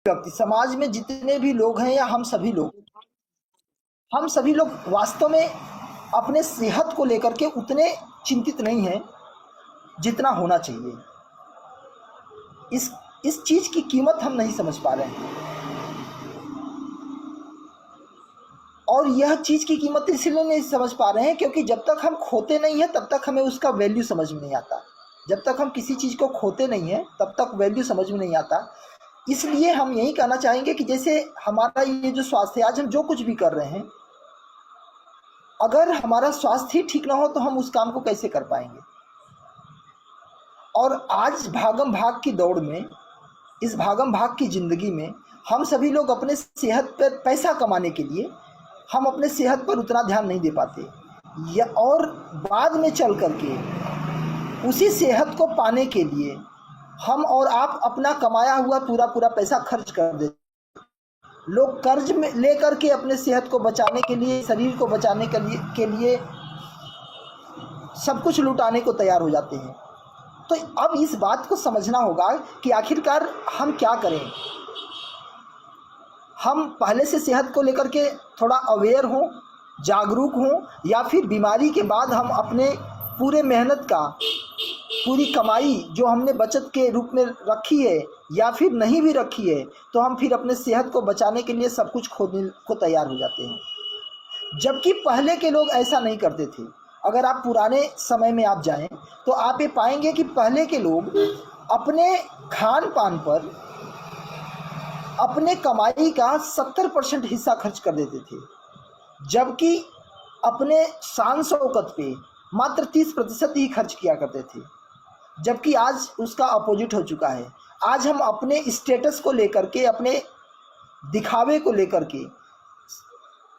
व्यक्ति, समाज में जितने भी लोग हैं या हम सभी लोग वास्तव में अपने सेहत को लेकर के उतने चिंतित नहीं हैं जितना होना चाहिए। इस चीज़ की कीमत हम नहीं समझ पा रहे हैं, और यह चीज़ की कीमत इसलिए नहीं समझ पा रहे हैं क्योंकि जब तक हम खोते नहीं हैं तब तक हमें उसका वैल्यू समझ में नहीं आता। जब तक हम किसी चीज़ को खोते नहीं हैं तब तक वैल्यू समझ में नहीं आता। इसलिए हम यही कहना चाहेंगे कि जैसे हमारा ये जो स्वास्थ्य है, आज हम जो कुछ भी कर रहे हैं, अगर हमारा स्वास्थ्य ही ठीक ना हो तो हम उस काम को कैसे कर पाएंगे। और आज भागम भाग की दौड़ में, इस भागम भाग की ज़िंदगी में हम सभी लोग अपने सेहत पर पैसा कमाने के लिए हम अपने सेहत पर उतना ध्यान नहीं दे पाते, या और बाद में चल करके उसी सेहत को पाने के लिए हम और आप अपना कमाया हुआ पूरा पैसा खर्च कर देते। लोग कर्ज में लेकर के अपने सेहत को बचाने के लिए, शरीर को बचाने के लिए सब कुछ लुटाने को तैयार हो जाते हैं। तो अब इस बात को समझना होगा कि आखिरकार हम क्या करें। हम पहले से सेहत को लेकर के थोड़ा अवेयर हों, जागरूक हों, या फिर बीमारी के बाद हम अपने पूरे मेहनत का, पूरी कमाई जो हमने बचत के रूप में रखी है या फिर नहीं भी रखी है, तो हम फिर अपने सेहत को बचाने के लिए सब कुछ खोने को तैयार हो जाते हैं। जबकि पहले के लोग ऐसा नहीं करते थे। अगर आप पुराने समय में आप जाएं तो आप ये पाएंगे कि पहले के लोग अपने खान पान पर अपने कमाई का 70% हिस्सा खर्च कर देते थे, जबकि अपने शान शौकत पे मात्र 30% ही खर्च किया करते थे। जबकि आज उसका अपोजिट हो चुका है। आज हम अपने स्टेटस को लेकर के, अपने दिखावे को लेकर के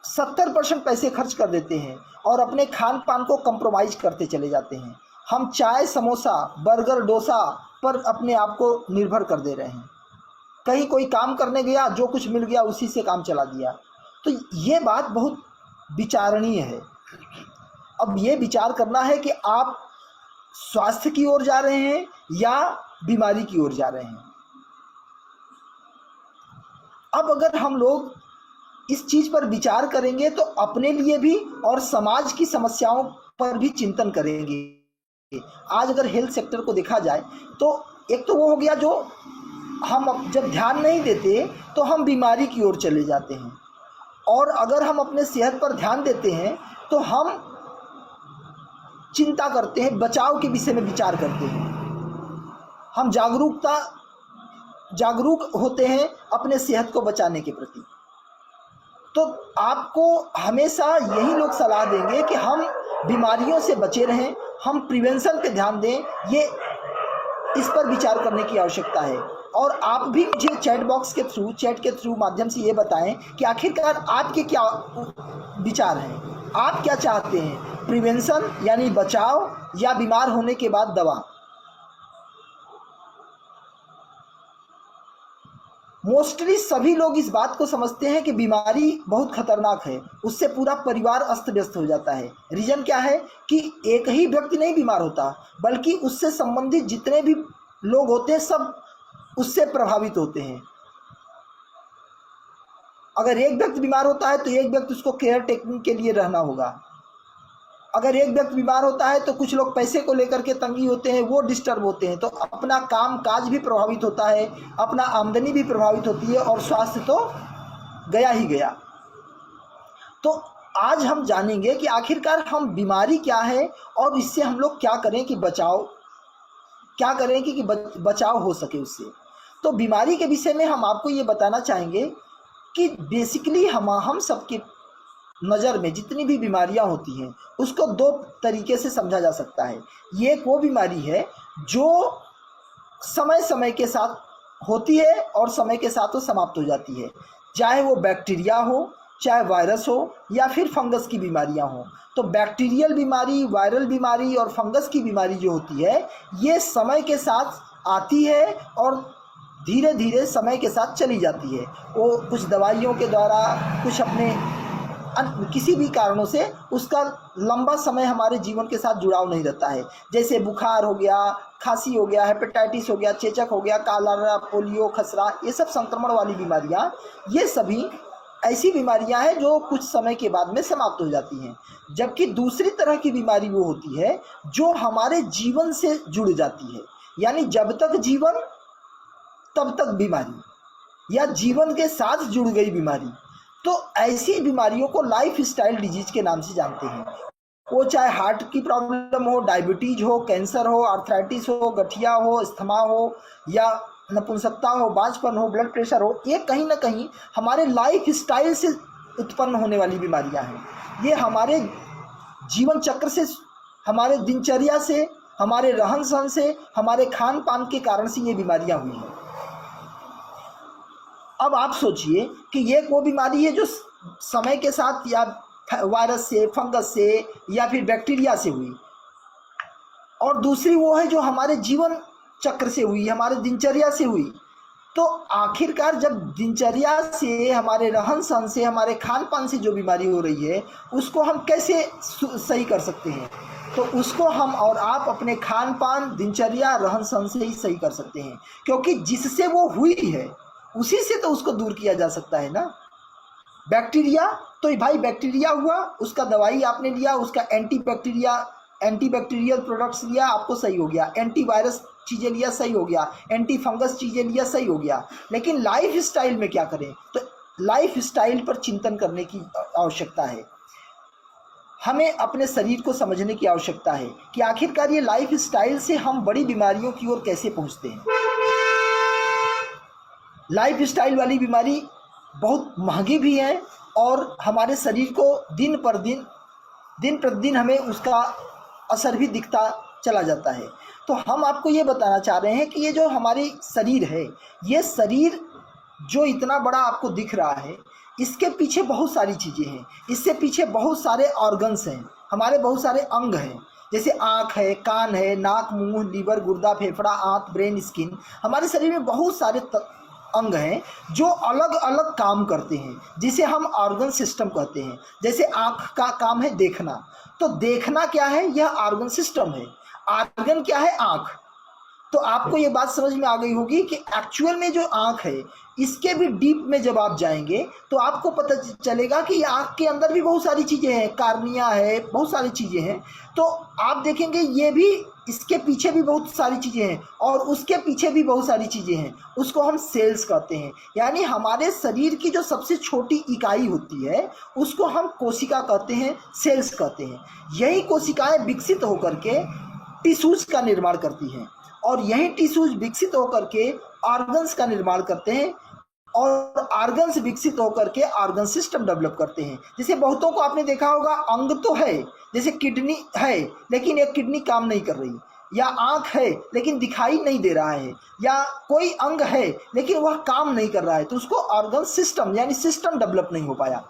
70% पैसे खर्च कर देते हैं और अपने खान पान को कंप्रोमाइज़ करते चले जाते हैं। हम चाय, समोसा, बर्गर, डोसा पर अपने आप को निर्भर कर दे रहे हैं। कहीं कोई काम करने गया, जो कुछ मिल गया उसी से काम चला दिया। तो ये बात बहुत विचारणीय है। अब ये विचार करना है कि आप स्वास्थ्य की ओर जा रहे हैं या बीमारी की ओर जा रहे हैं। अब अगर हम लोग इस चीज़ पर विचार करेंगे तो अपने लिए भी और समाज की समस्याओं पर भी चिंतन करेंगे। आज अगर हेल्थ सेक्टर को देखा जाए तो एक तो वो हो गया जो हम जब ध्यान नहीं देते तो हम बीमारी की ओर चले जाते हैं, और अगर हम अपने सेहत पर ध्यान देते हैं तो हम चिंता करते हैं, बचाव के विषय में विचार करते हैं। हम जागरूक होते हैं अपने सेहत को बचाने के प्रति। तो आपको हमेशा यही लोग सलाह देंगे कि हम बीमारियों से बचे रहें, हम प्रिवेंशन पे ध्यान दें। ये इस पर विचार करने की आवश्यकता है। और आप भी मुझे चैट के थ्रू माध्यम से ये बताएं कि आखिरकार आपके क्या विचार हैं, आप क्या चाहते हैं, प्रिवेंशन यानी बचाव या बीमार होने के बाद दवा। मोस्टली सभी लोग इस बात को समझते हैं कि बीमारी बहुत खतरनाक है, उससे पूरा परिवार अस्त व्यस्त हो जाता है। रीज़न क्या है कि एक ही व्यक्ति नहीं बीमार होता, बल्कि उससे संबंधित जितने भी लोग होते हैं सब उससे प्रभावित होते हैं। अगर एक व्यक्ति बीमार होता है तो एक व्यक्ति उसको केयर टेकिंग के लिए रहना होगा। अगर एक व्यक्ति बीमार होता है तो कुछ लोग पैसे को लेकर के तंगी होते हैं, वो डिस्टर्ब होते हैं, तो अपना काम काज भी प्रभावित होता है, अपना आमदनी भी प्रभावित होती है, और स्वास्थ्य तो गया ही गया। तो आज हम जानेंगे कि आखिरकार हम बीमारी क्या है और इससे हम लोग क्या करें कि बचाव हो सके उससे। तो बीमारी के विषय में हम आपको ये बताना चाहेंगे कि बेसिकली हम सबके नज़र में जितनी भी बीमारियां होती हैं उसको दो तरीके से समझा जा सकता है। ये एक वो बीमारी है जो समय समय के साथ होती है और समय के साथ वो समाप्त हो जाती है, चाहे वो बैक्टीरिया हो, चाहे वायरस हो, या फिर फंगस की बीमारियां हों। तो बैक्टीरियल बीमारी, वायरल बीमारी और फंगस की बीमारी जो होती है ये समय के साथ आती है और धीरे धीरे समय के साथ चली जाती है। वो कुछ दवाइयों के द्वारा, कुछ अपने किसी भी कारणों से उसका लंबा समय हमारे जीवन के साथ जुड़ाव नहीं रहता है। जैसे बुखार हो गया, खांसी हो गया, हेपेटाइटिस हो गया, चेचक हो गया, कालारा, पोलियो, खसरा, ये सब संक्रमण वाली बीमारियां, ये सभी ऐसी बीमारियां हैं जो कुछ समय के बाद में समाप्त हो जाती हैं। जबकि दूसरी तरह की बीमारी वो होती है जो हमारे जीवन से जुड़ जाती है, यानी जब तक जीवन तब तक बीमारी, या जीवन के साथ जुड़ गई बीमारी। तो ऐसी बीमारियों को लाइफ स्टाइल डिजीज के नाम से जानते हैं। वो चाहे हार्ट की प्रॉब्लम हो, डायबिटीज हो, कैंसर हो, आर्थराइटिस हो, गठिया हो, अस्थमा हो, या नपुंसकता हो, बांझपन हो, ब्लड प्रेशर हो, ये कहीं ना कहीं हमारे लाइफ स्टाइल से उत्पन्न होने वाली बीमारियां हैं। ये हमारे जीवन चक्र से, हमारे दिनचर्या से, हमारे रहन सहन से, हमारे खान पान के कारण से ये बीमारियां हुई हैं। अब आप सोचिए कि ये वो बीमारी है जो समय के साथ या वायरस से, फंगस से, या फिर बैक्टीरिया से हुई, और दूसरी वो है जो हमारे जीवन चक्र से हुई, हमारे दिनचर्या से हुई। तो आखिरकार जब दिनचर्या से, हमारे रहन सहन से, हमारे खान पान से जो बीमारी हो रही है, उसको हम कैसे सही कर सकते हैं? तो उसको हम और आप अपने खान पान, दिनचर्या, रहन सहन से ही सही कर सकते हैं, क्योंकि जिससे वो हुई है उसी से तो उसको दूर किया जा सकता है ना। बैक्टीरिया, तो भाई बैक्टीरिया हुआ, उसका दवाई आपने लिया, उसका एंटीबैक्टीरियल प्रोडक्ट्स लिया, आपको सही हो गया। एंटीवायरस चीज़ें लिया, सही हो गया। एंटी फंगस चीज़ें लिया, सही हो गया। लेकिन लाइफ स्टाइल में क्या करें? तो लाइफ स्टाइल पर चिंतन करने की आवश्यकता है। हमें अपने शरीर को समझने की आवश्यकता है कि आखिरकार ये लाइफ स्टाइल से हम बड़ी बीमारियों की ओर कैसे पहुंचते हैं। लाइफ स्टाइल वाली बीमारी बहुत महंगी भी है, और हमारे शरीर को दिन प्रतिदिन हमें उसका असर भी दिखता चला जाता है। तो हम आपको ये बताना चाह रहे हैं कि ये जो हमारी शरीर है, ये शरीर जो इतना बड़ा आपको दिख रहा है, इसके पीछे बहुत सारी चीज़ें हैं। इससे पीछे बहुत सारे ऑर्गन्स हैं, हमारे बहुत सारे अंग हैं। जैसे आँख है, कान है, नाक, मुंह, लीवर, गुर्दा, फेफड़ा, आंत, ब्रेन, स्किन। हमारे शरीर में बहुत सारे अंग हैं जो अलग अलग काम करते हैं, जिसे हम ऑर्गन सिस्टम कहते हैं। जैसे आँख का काम है देखना, तो देखना क्या है? यह ऑर्गन सिस्टम है। ऑर्गन क्या है? आँख। तो आपको ये बात समझ में आ गई होगी कि एक्चुअल में जो आँख है, इसके भी डीप में जब आप जाएंगे तो आपको पता चलेगा कि आँख के अंदर भी बहुत सारी चीज़ें हैं, कार्निया है, बहुत सारी चीज़ें हैं। तो आप देखेंगे ये भी, इसके पीछे भी बहुत सारी चीज़ें हैं, और उसके पीछे भी बहुत सारी चीज़ें हैं। उसको हम सेल्स कहते हैं। यानी हमारे शरीर की जो सबसे छोटी इकाई होती है उसको हम कोशिका कहते हैं, सेल्स कहते हैं। यही कोशिकाएं विकसित होकर के टिश्यूज का निर्माण करती हैं, और यही टिश्यूज विकसित होकर के ऑर्गन्स का निर्माण करते हैं, और ऑर्गन्स विकसित होकर के ऑर्गन सिस्टम डेवलप करते हैं। जैसे बहुतों को आपने देखा होगा, अंग तो है, जैसे किडनी है लेकिन एक किडनी काम नहीं कर रही, या आँख है लेकिन दिखाई नहीं दे रहा है, या कोई अंग है लेकिन वह काम नहीं कर रहा है, तो उसको ऑर्गन सिस्टम यानी सिस्टम डेवलप नहीं हो पाया।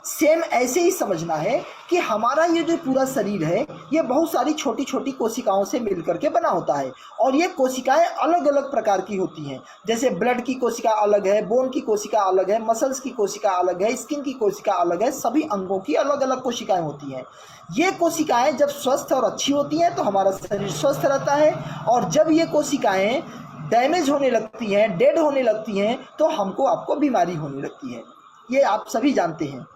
सेम ऐसे ही समझना है कि हमारा ये जो पूरा शरीर है, ये बहुत सारी छोटी छोटी कोशिकाओं से मिलकर के बना होता है, और ये कोशिकाएं अलग अलग प्रकार की होती हैं। जैसे ब्लड की कोशिका अलग है, बोन की कोशिका अलग है, मसल्स की कोशिका अलग है, स्किन की कोशिका अलग है, सभी अंगों की अलग अलग कोशिकाएं होती हैं। ये कोशिकाएं जब स्वस्थ और अच्छी होती हैं तो हमारा शरीर स्वस्थ रहता है, और जब ये कोशिकाएं डैमेज होने लगती हैं, डेड होने लगती हैं, तो हमको आपको बीमारी होने लगती है। ये आप सभी जानते हैं।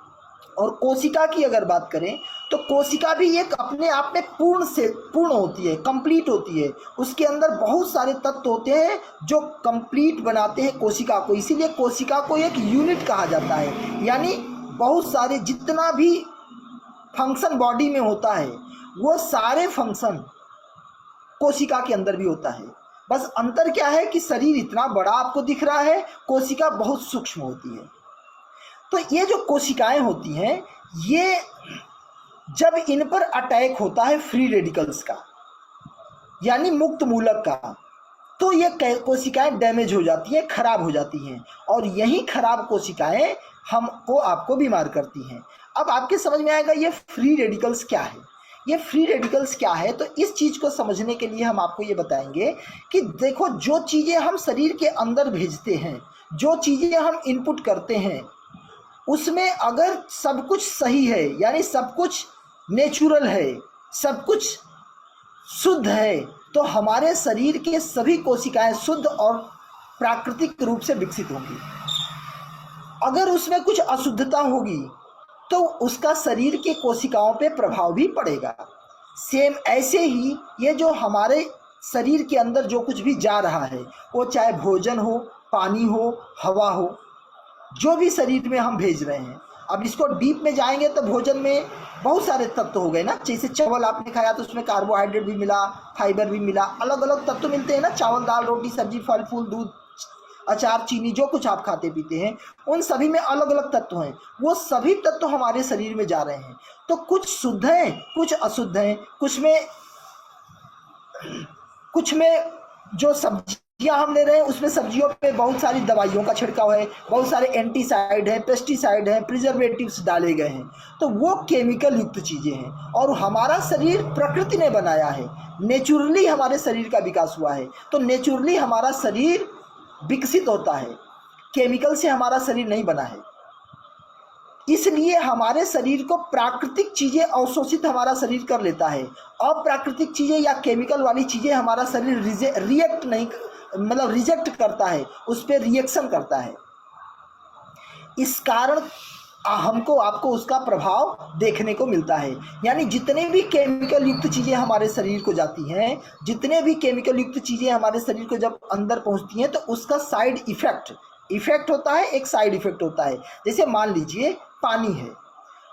और कोशिका की अगर बात करें तो कोशिका भी एक अपने आप में पूर्ण होती है, कंप्लीट होती है। उसके अंदर बहुत सारे तत्व होते हैं जो कंप्लीट बनाते हैं कोशिका को। इसीलिए कोशिका को एक यूनिट कहा जाता है। यानी बहुत सारे जितना भी फंक्शन बॉडी में होता है, वो सारे फंक्शन कोशिका के अंदर भी होता है। बस अंतर क्या है कि शरीर इतना बड़ा आपको दिख रहा है, कोशिका बहुत सूक्ष्म होती है। तो ये जो कोशिकाएं होती हैं, ये जब इन पर अटैक होता है फ्री रेडिकल्स का, यानी मुक्त मूलक का, तो ये कोशिकाएं डैमेज हो जाती हैं, खराब हो जाती हैं, और यही खराब कोशिकाएं हमको आपको बीमार करती हैं। अब आपके समझ में आएगा ये फ्री रेडिकल्स क्या है। ये फ्री रेडिकल्स क्या है, तो इस चीज़ को समझने के लिए हम आपको ये बताएंगे कि देखो, जो चीज़ें हम शरीर के अंदर भेजते हैं, जो चीज़ें हम इनपुट करते हैं, उसमें अगर सब कुछ सही है, यानी सब कुछ नेचुरल है, सब कुछ शुद्ध है, तो हमारे शरीर के सभी कोशिकाएं शुद्ध और प्राकृतिक रूप से विकसित होंगी। अगर उसमें कुछ अशुद्धता होगी तो उसका शरीर के कोशिकाओं पे प्रभाव भी पड़ेगा। सेम ऐसे ही ये जो हमारे शरीर के अंदर जो कुछ भी जा रहा है, वो चाहे भोजन हो, पानी हो, हवा हो, जो भी शरीर में हम भेज रहे हैं। अब इसको डीप में जाएंगे तो भोजन में बहुत सारे तत्व हो गए ना। जैसे चावल आपने खाया तो उसमें कार्बोहाइड्रेट भी मिला, फाइबर भी मिला, अलग अलग तत्व मिलते हैं ना। चावल, दाल, रोटी, सब्जी, फल फूल, दूध, अचार, चीनी, जो कुछ आप खाते पीते हैं, उन सभी में अलग अलग तत्व हैं। वो सभी तत्व हमारे शरीर में जा रहे हैं। तो कुछ शुद्ध हैं, कुछ अशुद्ध हैं, कुछ में जो सब्जियां हम ले रहे हैं उसमें सब्जियों पे बहुत सारी दवाइयों का छिड़काव है, बहुत सारे एंटीसाइड है, पेस्टिसाइड है, प्रिजर्वेटिव्स डाले गए हैं। तो वो केमिकल युक्त चीज़ें हैं। और हमारा शरीर प्रकृति ने बनाया है, नेचुरली हमारे शरीर का विकास हुआ है। तो नेचुरली हमारा शरीर विकसित होता है, केमिकल से हमारा शरीर नहीं बना है। इसलिए हमारे शरीर को प्राकृतिक चीज़ें अवशोषित हमारा शरीर कर लेता है। अप्राकृतिक चीज़ें या केमिकल वाली चीज़ें हमारा शरीर रिजेक्ट करता है, उस पर रिएक्शन करता है। इस कारण हमको आपको उसका प्रभाव देखने को मिलता है। यानी जितने भी केमिकल युक्त चीज़ें हमारे शरीर को जाती हैं, जितने भी केमिकल युक्त चीज़ें हमारे शरीर को जब अंदर पहुंचती हैं, तो उसका साइड इफेक्ट होता है, एक साइड इफेक्ट होता है। जैसे मान लीजिए पानी है,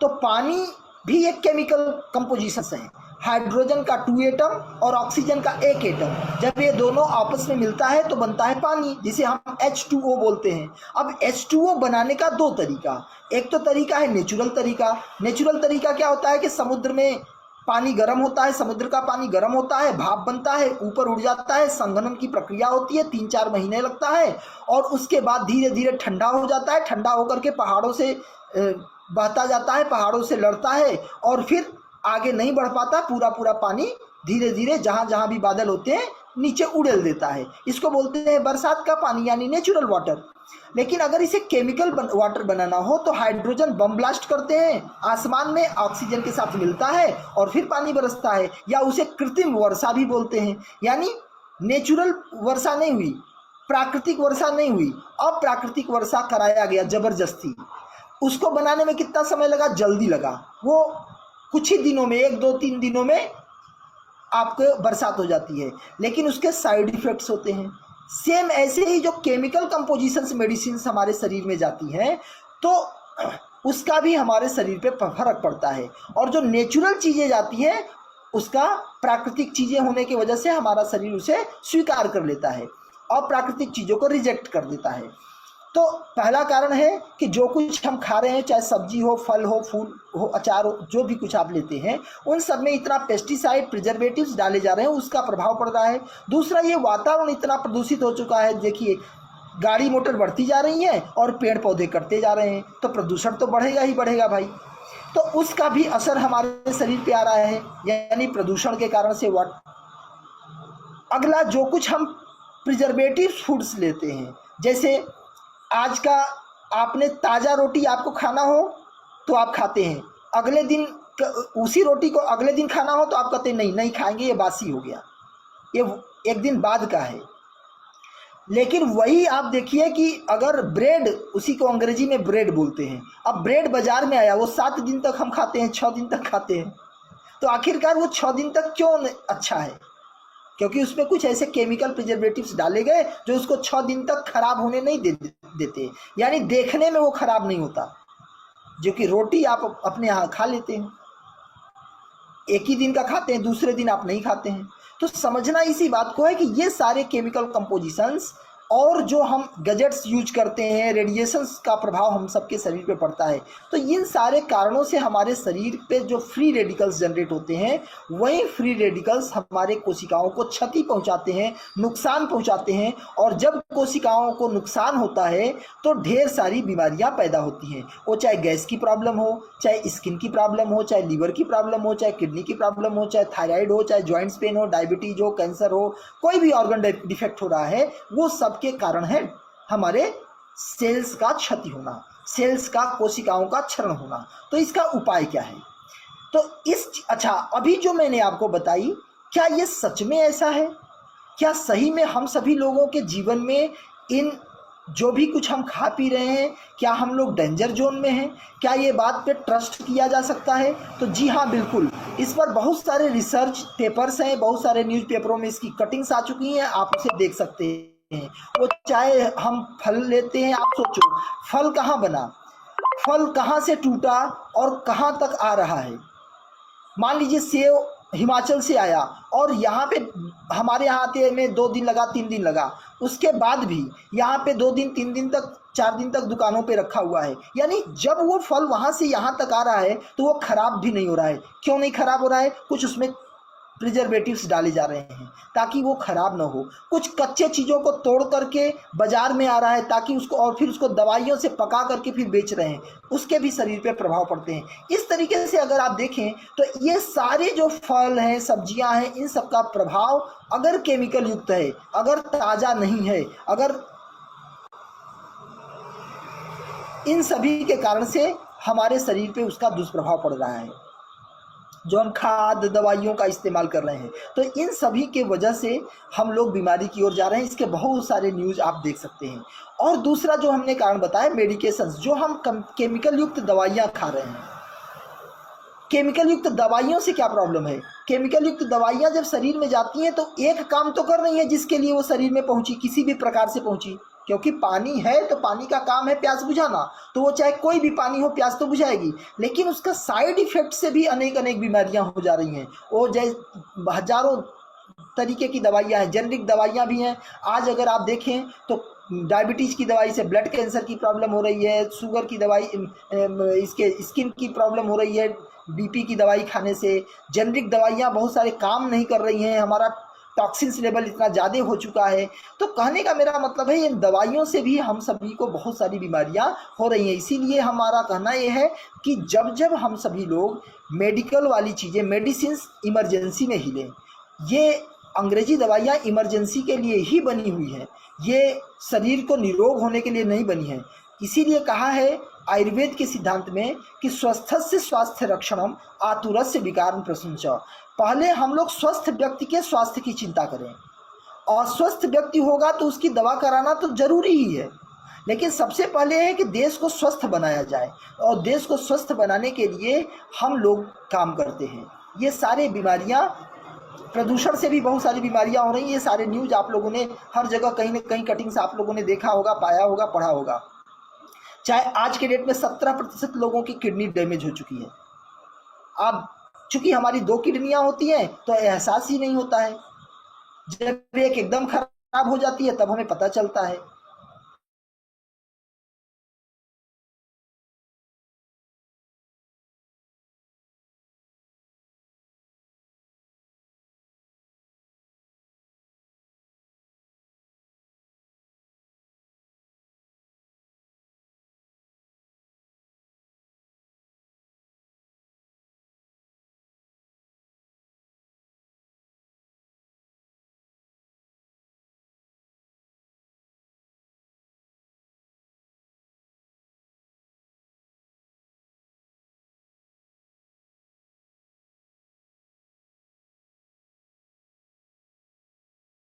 तो पानी भी एक केमिकल कंपोजिशन है। हाइड्रोजन का 2 एटम और ऑक्सीजन का 1 एटम, जब ये दोनों आपस में मिलता है तो बनता है पानी, जिसे हम H2O बोलते हैं। अब H2O बनाने का 2 तरीका। एक तो तरीका है नेचुरल तरीका। नेचुरल तरीका क्या होता है कि समुद्र में पानी गर्म होता है, समुद्र का पानी गर्म होता है, भाप बनता है, ऊपर उड़ जाता है, संघनन की प्रक्रिया होती है, 3-4 महीने लगता है, और उसके बाद धीरे धीरे ठंडा हो जाता है। ठंडा होकर के पहाड़ों से बहता जाता है, पहाड़ों से लड़ता है, और फिर आगे नहीं बढ़ पाता, पूरा पानी धीरे धीरे जहाँ जहाँ भी बादल होते हैं नीचे उड़ेल देता है। इसको बोलते हैं बरसात का पानी, यानी नेचुरल वाटर। लेकिन अगर इसे केमिकल वाटर बनाना हो तो हाइड्रोजन बम ब्लास्ट करते हैं, आसमान में ऑक्सीजन के साथ मिलता है और फिर पानी बरसता है, या उसे कृत्रिम वर्षा भी बोलते हैं। यानी नेचुरल वर्षा नहीं हुई, प्राकृतिक वर्षा नहीं हुई, अप्राकृतिक वर्षा कराया गया जबरदस्ती। उसको बनाने में कितना समय लगा? जल्दी लगा। वो कुछ ही दिनों में, 1-2-3 दिनों में आपको बरसात हो जाती है, लेकिन उसके साइड इफेक्ट्स होते हैं। सेम ऐसे ही जो केमिकल कंपोजिशंस मेडिसिन हमारे शरीर में जाती हैं, तो उसका भी हमारे शरीर पे फर्क पड़ता है। और जो नेचुरल चीज़ें जाती हैं, उसका प्राकृतिक चीज़ें होने की वजह से हमारा शरीर उसे स्वीकार कर लेता है और प्राकृतिक चीज़ों को रिजेक्ट कर देता है। तो पहला कारण है कि जो कुछ हम खा रहे हैं, चाहे सब्जी हो, फल हो, फूल हो, अचार हो, जो भी कुछ आप लेते हैं, उन सब में इतना पेस्टिसाइड, प्रिजर्वेटिव्स डाले जा रहे हैं, उसका प्रभाव पड़ रहा है। दूसरा, ये वातावरण इतना प्रदूषित हो चुका है। देखिए, गाड़ी मोटर बढ़ती जा रही है और पेड़ पौधे कटते जा रहे हैं, तो प्रदूषण तो बढ़ेगा ही बढ़ेगा भाई। तो उसका भी असर हमारे शरीर पे आ रहा है, यानी प्रदूषण के कारण से अगला, जो कुछ हम प्रिजर्वेटिव फूड्स लेते हैं, जैसे आज का आपने ताज़ा रोटी आपको खाना हो तो आप खाते हैं, अगले दिन उसी रोटी को अगले दिन खाना हो तो आप कहते हैं नहीं खाएंगे, ये बासी हो गया, ये एक दिन बाद का है। लेकिन वही आप देखिए कि अगर ब्रेड, उसी को अंग्रेजी में ब्रेड बोलते हैं, अब ब्रेड बाजार में आया, वो 7 दिन तक हम खाते हैं, 6 दिन तक खाते हैं, तो आखिरकार वो 6 दिन तक क्यों अच्छा है? क्योंकि उसमें कुछ ऐसे केमिकल प्रिजर्वेटिव्स डाले गए जो उसको 6 दिन तक खराब होने नहीं देते, यानी देखने में वो खराब नहीं होता। जो कि रोटी आप अपने यहाँ खा लेते हैं, एक ही दिन का खाते हैं, दूसरे दिन आप नहीं खाते हैं। तो समझना इसी बात को है कि ये सारे केमिकल कंपोजिशंस और जो हम गैजेट्स यूज करते हैं, रेडिएशंस का प्रभाव हम सबके शरीर पे पड़ता है। तो इन सारे कारणों से हमारे शरीर पे जो फ्री रेडिकल्स जनरेट होते हैं, वही फ्री रेडिकल्स हमारे कोशिकाओं को क्षति पहुंचाते हैं, नुकसान पहुंचाते हैं। और जब कोशिकाओं को नुकसान होता है तो ढेर सारी बीमारियां पैदा होती हैं। वो चाहे गैस की प्रॉब्लम हो, चाहे स्किन की प्रॉब्लम हो, चाहे लीवर की प्रॉब्लम हो, चाहे किडनी की प्रॉब्लम हो, चाहे थायराइड हो, चाहे जॉइंट्स पेन हो, डायबिटीज हो, कैंसर हो, कोई भी ऑर्गन डिफेक्ट हो रहा है, वो सब के कारण है हमारे सेल्स का क्षति होना। सेल्स का, कोशिकाओं का क्षरण होना। तो इसका उपाय क्या है? तो अच्छा, अभी जो मैंने आपको बताई, क्या ये सच में ऐसा है? क्या सही में हम सभी लोगों के जीवन में इन जो भी कुछ हम खा पी रहे हैं, क्या हम लोग डेंजर जोन में हैं? क्या ये बात पे ट्रस्ट किया जा सकता है? तो जी हाँ, बिल्कुल। इस पर बहुत सारे रिसर्च पेपर्स हैं, बहुत सारे न्यूज़पेपरों में इसकी कटिंग्स आ चुकी हैं, आप उसे देख सकते हैं। वो चाहे हम फल लेते हैं, आप सोचो फल कहाँ बना, फल कहाँ से टूटा और कहाँ तक आ रहा है। मान लीजिए सेब हिमाचल से आया और यहाँ पे हमारे यहाँ आते में 2 दिन लगा, 3 दिन लगा, उसके बाद भी यहाँ पे 2 दिन, 3 दिन तक, 4 दिन तक दुकानों पे रखा हुआ है। यानी जब वो फल वहाँ से यहाँ तक आ रहा है तो वो खराब भी नहीं हो रहा है। क्यों नहीं खराब हो रहा है? कुछ उसमें प्रिजर्वेटिव्स डाले जा रहे हैं ताकि वो खराब ना हो। कुछ कच्चे चीज़ों को तोड़ करके बाजार में आ रहा है ताकि उसको, और फिर उसको दवाइयों से पका करके फिर बेच रहे हैं, उसके भी शरीर पे प्रभाव पड़ते हैं। इस तरीके से अगर आप देखें तो ये सारे जो फल हैं, सब्जियां हैं, इन सब का प्रभाव अगर केमिकल युक्त है, अगर ताज़ा नहीं है, अगर इन सभी के कारण से हमारे शरीर पे उसका दुष्प्रभाव पड़ रहा है, जो हम खाद दवाइयों का इस्तेमाल कर रहे हैं, तो इन सभी के वजह से हम लोग बीमारी की ओर जा रहे हैं। इसके बहुत सारे न्यूज़ आप देख सकते हैं। और दूसरा जो हमने कारण बताया, मेडिकेशंस, जो हम केमिकल युक्त दवाइयाँ खा रहे हैं। केमिकल युक्त दवाइयों से क्या प्रॉब्लम है? केमिकल युक्त दवाइयाँ जब शरीर में जाती हैं तो एक काम तो कर रही है जिसके लिए वो शरीर में पहुंची, किसी भी प्रकार से पहुंची, क्योंकि पानी है तो पानी का काम है प्यास बुझाना, तो वो चाहे कोई भी पानी हो प्यास तो बुझाएगी। लेकिन उसका साइड इफेक्ट से भी अनेक अनेक बीमारियां हो जा रही हैं। वो जैसे हजारों तरीके की दवाइयां हैं, जेनरिक दवाइयां भी हैं। आज अगर आप देखें तो डायबिटीज़ की दवाई से ब्लड कैंसर की प्रॉब्लम हो रही है, शुगर की दवाई, इसके स्किन की प्रॉब्लम हो रही है, बीपी की दवाई खाने से। जेनरिक दवाइयाँ बहुत सारे काम नहीं कर रही हैं, हमारा टॉक्सिन्स लेवल इतना ज़्यादा हो चुका है। तो कहने का मेरा मतलब है, इन दवाइयों से भी हम सभी को बहुत सारी बीमारियां हो रही हैं। इसीलिए हमारा कहना ये है कि जब जब हम सभी लोग मेडिकल वाली चीज़ें, मेडिसिन्स इमरजेंसी में ही लें। ये अंग्रेजी दवाइयाँ इमरजेंसी के लिए ही बनी हुई हैं, ये शरीर को निरोग होने के लिए नहीं बनी है। इसीलिए कहा है आयुर्वेद के सिद्धांत में कि स्वस्थस्य स्वास्थ्य रक्षणम आतुरस्य विकारम प्रशंस। पहले हम लोग स्वस्थ व्यक्ति के स्वास्थ्य की चिंता करें, और स्वस्थ व्यक्ति होगा तो उसकी दवा कराना तो जरूरी ही है। लेकिन सबसे पहले है कि देश को स्वस्थ बनाया जाए, और देश को स्वस्थ बनाने के लिए हम लोग काम करते हैं। ये सारे बीमारियां, प्रदूषण से भी बहुत सारी बीमारियां हो रही हैं। ये सारे न्यूज़ आप लोगों ने हर जगह कहीं न कहीं कटिंग्स आप लोगों ने देखा होगा, पाया होगा, पढ़ा होगा। चाहे आज के डेट में 17% लोगों की किडनी डैमेज हो चुकी है। अब चूंकि हमारी 2 किडनियां होती हैं तो एहसास ही नहीं होता है, जब एक एकदम खराब हो जाती है तब हमें पता चलता है।